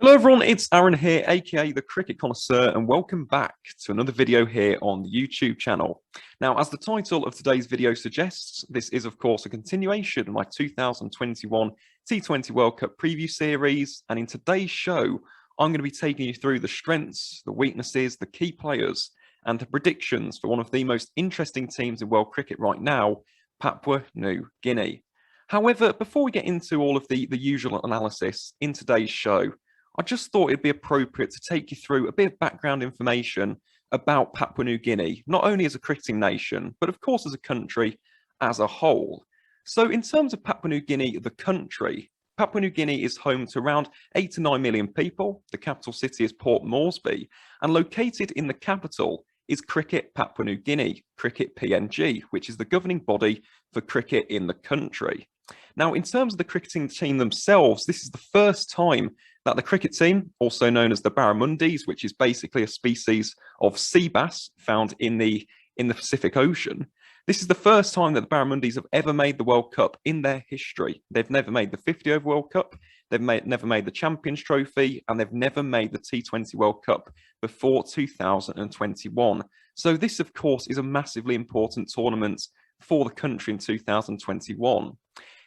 Hello everyone, it's Aaron here, aka the Cricket Connoisseur, and welcome back to another video here on the YouTube channel. Now, as the title of today's video suggests, this is of course a continuation of my 2021 T20 World Cup preview series, and in today's show, I'm going to be taking you through the strengths, the weaknesses, the key players, and the predictions for one of the most interesting teams in world cricket right now, Papua New Guinea. However, before we get into all of the usual analysis in today's show, I just thought it'd be appropriate to take you through a bit of background information about Papua New Guinea, not only as a cricketing nation, but of course as a country as a whole. So in terms of Papua New Guinea, the country, Papua New Guinea is home to around 8 to 9 million people. The capital city is Port Moresby, and located in the capital is Cricket Papua New Guinea, Cricket PNG, which is the governing body for cricket in the country. Now, in terms of the cricketing team themselves, this is the first time that the cricket team, also known as the barramundis, which is basically a species of sea bass found in the Pacific Ocean, this is the first time that the barramundis have ever made the World Cup in their history. They've never made the 50 over World Cup, never made the Champions Trophy, and they've never made the T20 World Cup before 2021. So this, of course, is a massively important tournament for the country in 2021.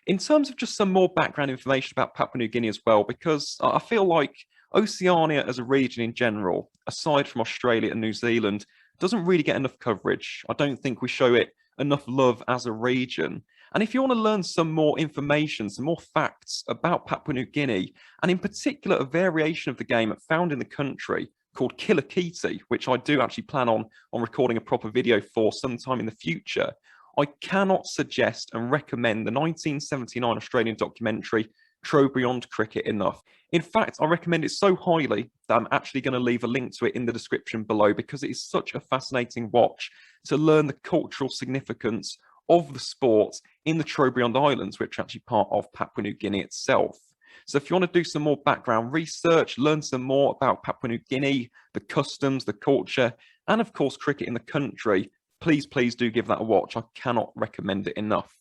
In terms of just some more background information about Papua New Guinea as well, because I feel like Oceania as a region in general, aside from Australia and New Zealand, doesn't really get enough coverage. I don't think we show it enough love as a region. And if you want to learn some more information, some more facts about Papua New Guinea, and in particular a variation of the game found in the country called Kilakiti, which I do actually plan on recording a proper video for sometime in the future, I cannot suggest and recommend the 1979 Australian documentary Trobriand Cricket enough. In fact, I recommend it so highly that I'm actually going to leave a link to it in the description below, because it is such a fascinating watch to learn the cultural significance of the sport in the Trobriand Islands, which are actually part of Papua New Guinea itself. So if you want to do some more background research, learn some more about Papua New Guinea, the customs, the culture, and of course cricket in the country, please do give that a watch. I cannot recommend it enough.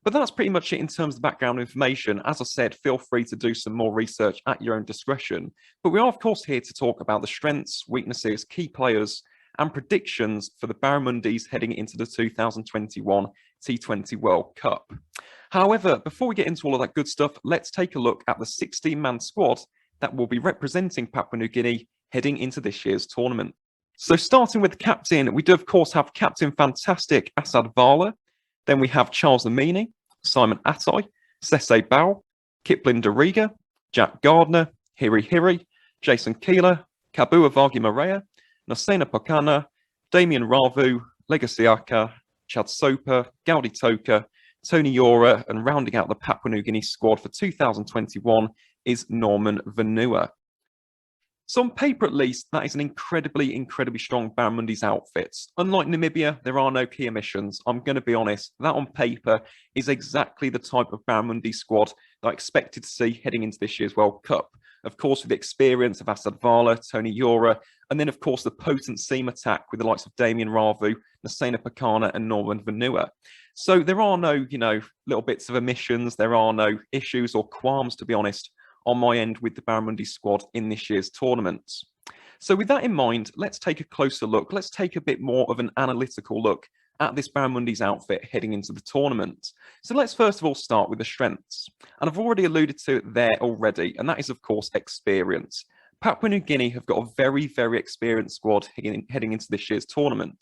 But that's pretty much it in terms of background information. As I said, feel free to do some more research at your own discretion. But we are, of course, here to talk about the strengths, weaknesses, key players, and predictions for the Barramundis heading into the 2021 T20 World Cup. However, before we get into all of that good stuff, let's take a look at the 16-man squad that will be representing Papua New Guinea heading into this year's tournament. So starting with the captain, we do of course have Captain Fantastic Asad Vala. Then we have Charles Lamini, Simon Atai, Sese Bao, Kipling Doriga, Jack Gardner, Hiri Hiri, Jason Keeler, Kabua Vagi Maria, Nasena Pokana, Damien Ravu, Legasiaka, Chad Soper, Gaudi Toka, Tony Yora, and rounding out the Papua New Guinea squad for 2021 is Norman Vanua. So on paper, at least, that is an incredibly strong Barramundis outfit. Unlike Namibia, there are no key omissions. I'm going to be honest, that on paper is exactly the type of Barramundi squad that I expected to see heading into this year's World Cup. Of course, with the experience of Asad Vala, Tony Yora, and then, of course, the potent seam attack with the likes of Damien Ravu, Nasena Pakana, and Norman Vanua. So there are no, little bits of omissions. There are no issues or qualms, to be honest, on my end with the Barramundi squad in this year's tournament. So with that in mind, let's take a closer look. Let's take a bit more of an analytical look at this Barramundis outfit heading into the tournament. So let's first of all start with the strengths. And I've already alluded to it there already, and that is of course experience. Papua New Guinea have got a very experienced squad heading into this year's tournament,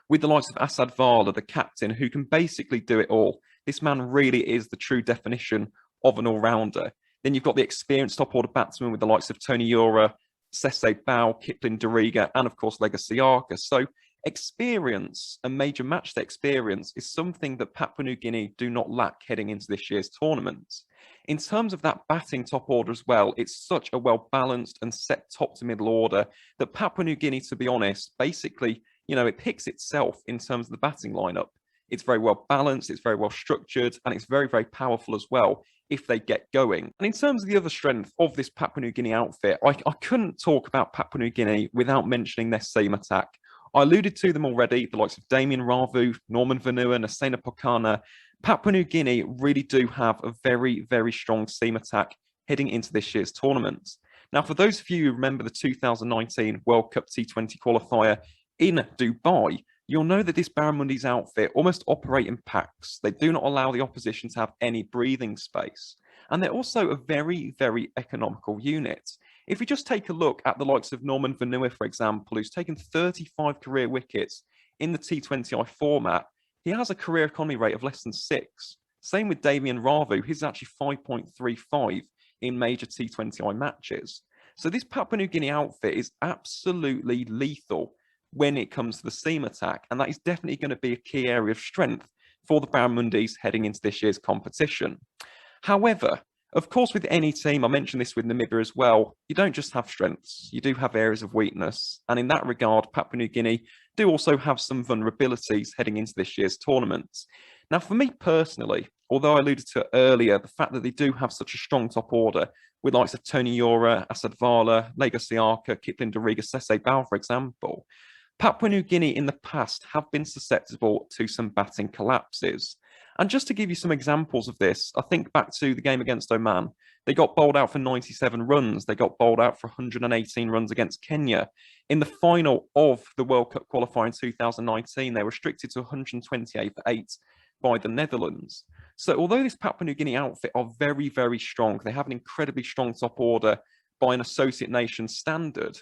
with the likes of Asad Vala, the captain, who can basically do it all. This man really is the true definition of an all-rounder. Then you've got the experienced top-order batsmen with the likes of Tony Yora, Sese Bao, Kipling Doriga, and of course Legasiaka. So experience and major matchday experience is something that Papua New Guinea do not lack heading into this year's tournament. In terms of that batting top order as well, it's such a well-balanced and set top to middle order that Papua New Guinea, to be honest, basically, it picks itself in terms of the batting lineup. It's very well balanced, it's very well structured, and it's very powerful as well if they get going. And in terms of the other strength of this Papua New Guinea outfit, I couldn't talk about Papua New Guinea without mentioning their seam attack. I alluded to them already, the likes of Damien Ravu, Norman Vanua, Nasena Pokana. Papua New Guinea really do have a very strong seam attack heading into this year's tournament. Now, for those of you who remember the 2019 World Cup T20 qualifier in Dubai, you'll know that this Barramundis outfit almost operate in packs. They do not allow the opposition to have any breathing space. And they're also a very, very economical unit. If we just take a look at the likes of Norman Vanua, for example, who's taken 35 career wickets in the T20I format, he has a career economy rate of less than 6. Same with Damien Ravu, he's actually 5.35 in major T20I matches. So this Papua New Guinea outfit is absolutely lethal when it comes to the seam attack, and that is definitely going to be a key area of strength for the Barramundis heading into this year's competition. However, of course, with any team, I mentioned this with Namibia as well, you don't just have strengths, you do have areas of weakness. And in that regard, Papua New Guinea do also have some vulnerabilities heading into this year's tournament. Now, for me personally, although I alluded to it earlier, the fact that they do have such a strong top order with likes of Tony Yora, Asad Vala, Lego Siaka, Kipling Doriga, Sese Bao, for example, Papua New Guinea in the past have been susceptible to some batting collapses. And just to give you some examples of this, I think back to the game against Oman. They got bowled out for 97 runs. They got bowled out for 118 runs against Kenya. In the final of the World Cup qualifier in 2019, they were restricted to 128 for 8 by the Netherlands. So although this Papua New Guinea outfit are very, very strong, they have an incredibly strong top order by an associate nation standard,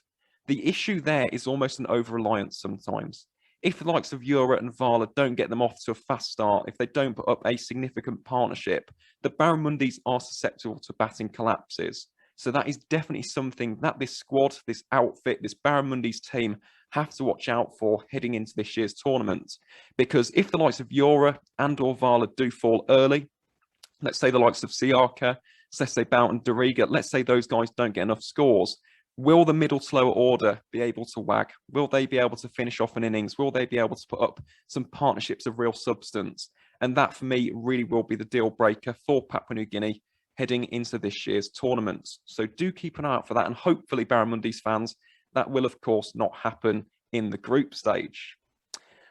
the issue there is almost an over-reliance sometimes. If the likes of Yura and Vala don't get them off to a fast start, if they don't put up a significant partnership, the Barramundis are susceptible to batting collapses. So that is definitely something that this squad, this outfit, this Barramundis team have to watch out for heading into this year's tournament. Because if the likes of Yura and or Vala do fall early, let's say the likes of Siaka, Sese Bao and Doriga, let's say those guys don't get enough scores, will the middle slower order be able to wag? Will they be able to finish off an innings? Will they be able to put up some partnerships of real substance? And that, for me, really will be the deal breaker for Papua New Guinea heading into this year's tournament. So do keep an eye out for that. And hopefully, Barramundis fans, that will, of course, not happen in the group stage.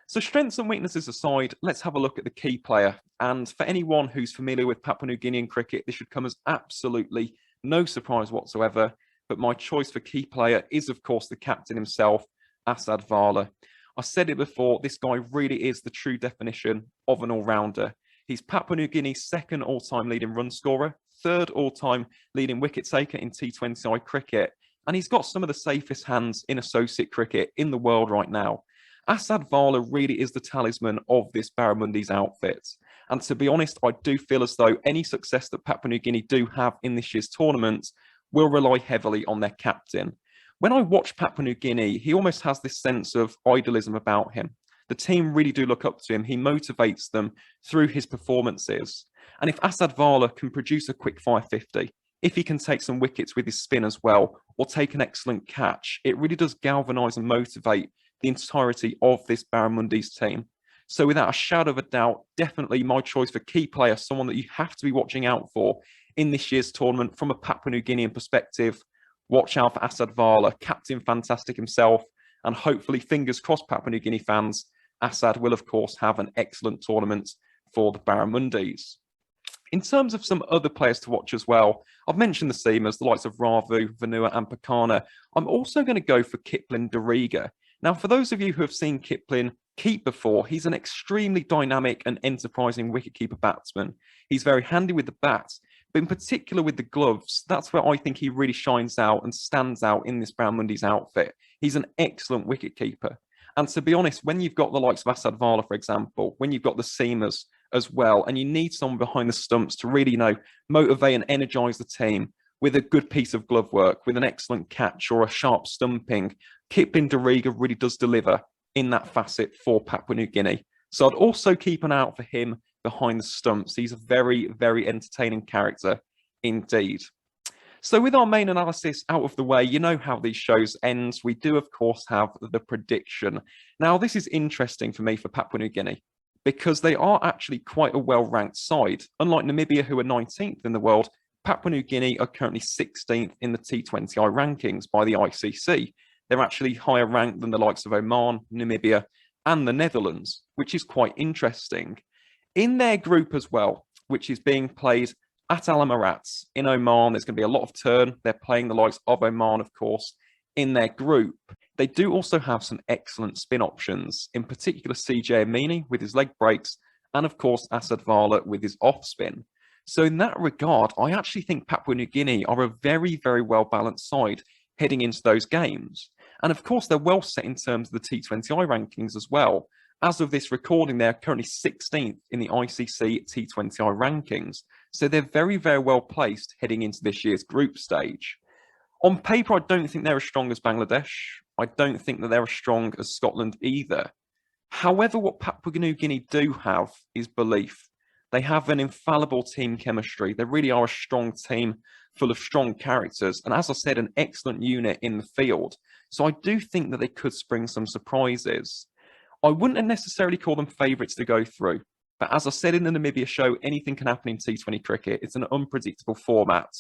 So strengths and weaknesses aside, let's have a look at the key player. And for anyone who's familiar with Papua New Guinean cricket, this should come as absolutely no surprise whatsoever. But my choice for key player is, of course, the captain himself, Asad Vala. I said it before, this guy really is the true definition of an all-rounder. He's Papua New Guinea's second all-time leading run scorer, third all-time leading wicket taker in T20I cricket, and he's got some of the safest hands in associate cricket in the world right now. Asad Vala really is the talisman of this Barramundis outfit. And to be honest, I do feel as though any success that Papua New Guinea do have in this year's tournament will rely heavily on their captain. When I watch Papua New Guinea, he almost has this sense of idolism about him. The team really do look up to him. He motivates them through his performances. And if Asad Vala can produce a quick 550, if he can take some wickets with his spin as well, or take an excellent catch, it really does galvanise and motivate the entirety of this Barramundis team. So without a shadow of a doubt, definitely my choice for key player, someone that you have to be watching out for in this year's tournament from a Papua New Guinean perspective. Watch out for Asad Vala, Captain Fantastic himself, and hopefully, fingers crossed, Papua New Guinea fans, Asad will, of course, have an excellent tournament for the Barramundis. In terms of some other players to watch as well, I've mentioned the seamers, the likes of Ravu, Vanua and Pakana. I'm also going to go for Kipling Doriga. Now, for those of you who have seen Kipling keep before, he's an extremely dynamic and enterprising wicketkeeper batsman. He's very handy with the bat, but in particular with the gloves, that's where I think he really shines out and stands out in this Barramundis outfit. He's an excellent wicketkeeper. And to be honest, when you've got the likes of Asad Vala, for example, when you've got the seamers as well, and you need someone behind the stumps to really, motivate and energise the team with a good piece of glove work, with an excellent catch or a sharp stumping, Kipling Doriga really does deliver in that facet for Papua New Guinea. So I'd also keep an eye out for him behind the stumps. He's a very, very entertaining character indeed. So with our main analysis out of the way, you know how these shows end. We do, of course, have the prediction. Now, this is interesting for me for Papua New Guinea because they are actually quite a well-ranked side. Unlike Namibia, who are 19th in the world, Papua New Guinea are currently 16th in the T20I rankings by the ICC. They're actually higher ranked than the likes of Oman, Namibia, and the Netherlands, which is quite interesting. In their group as well, which is being played at Al Emirat in Oman. There's going to be a lot of turn. They're playing the likes of Oman, of course, in their group. They do also have some excellent spin options, in particular CJ Amini with his leg breaks, and of course Asad Vala with his off spin. So in that regard, I actually think Papua New Guinea are a very, very well-balanced side heading into those games. And of course, they're well set in terms of the T20I rankings as well. As of this recording, they're currently 16th in the ICC T20I rankings. So they're very, very well placed heading into this year's group stage. On paper, I don't think they're as strong as Bangladesh. I don't think that they're as strong as Scotland either. However, what Papua New Guinea do have is belief. They have an infallible team chemistry. They really are a strong team full of strong characters. And as I said, an excellent unit in the field. So I do think that they could spring some surprises. I wouldn't necessarily call them favourites to go through. But as I said in the Namibia show, anything can happen in T20 cricket. It's an unpredictable format.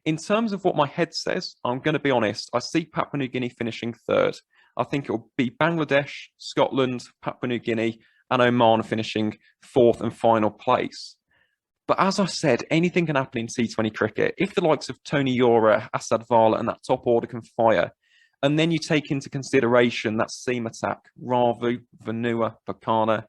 In terms of what my head says, I'm going to be honest, I see Papua New Guinea finishing third. I think it will be Bangladesh, Scotland, Papua New Guinea, and Oman finishing fourth and final place. But as I said, anything can happen in T20 cricket. If the likes of Tony Yora, Asad Vala, and that top order can fire, and then you take into consideration that seam attack, Ravu, Vanua, Bakana,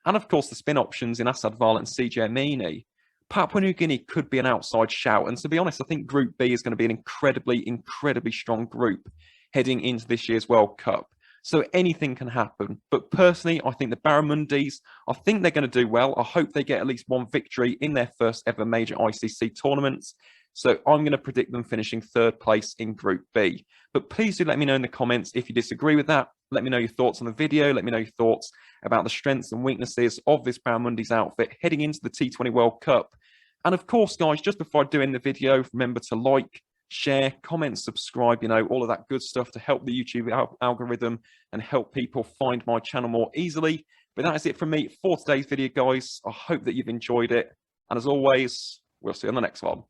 and of course the spin options in Asad Vala and CJ Amini, Papua New Guinea could be an outside shout. And to be honest, I think Group B is going to be an incredibly, incredibly strong group heading into this year's World Cup. So anything can happen. But personally, I think the Barramundis, I think they're going to do well. I hope they get at least one victory in their first ever major ICC tournaments. So I'm going to predict them finishing third place in Group B. But please do let me know in the comments if you disagree with that. Let me know your thoughts on the video. Let me know your thoughts about the strengths and weaknesses of this Barramundis outfit heading into the T20 World Cup. And of course, guys, just before I do end the video, remember to like, share, comment, subscribe, all of that good stuff to help the YouTube algorithm and help people find my channel more easily. But that is it from me for today's video, guys. I hope that you've enjoyed it. And as always, we'll see you on the next one.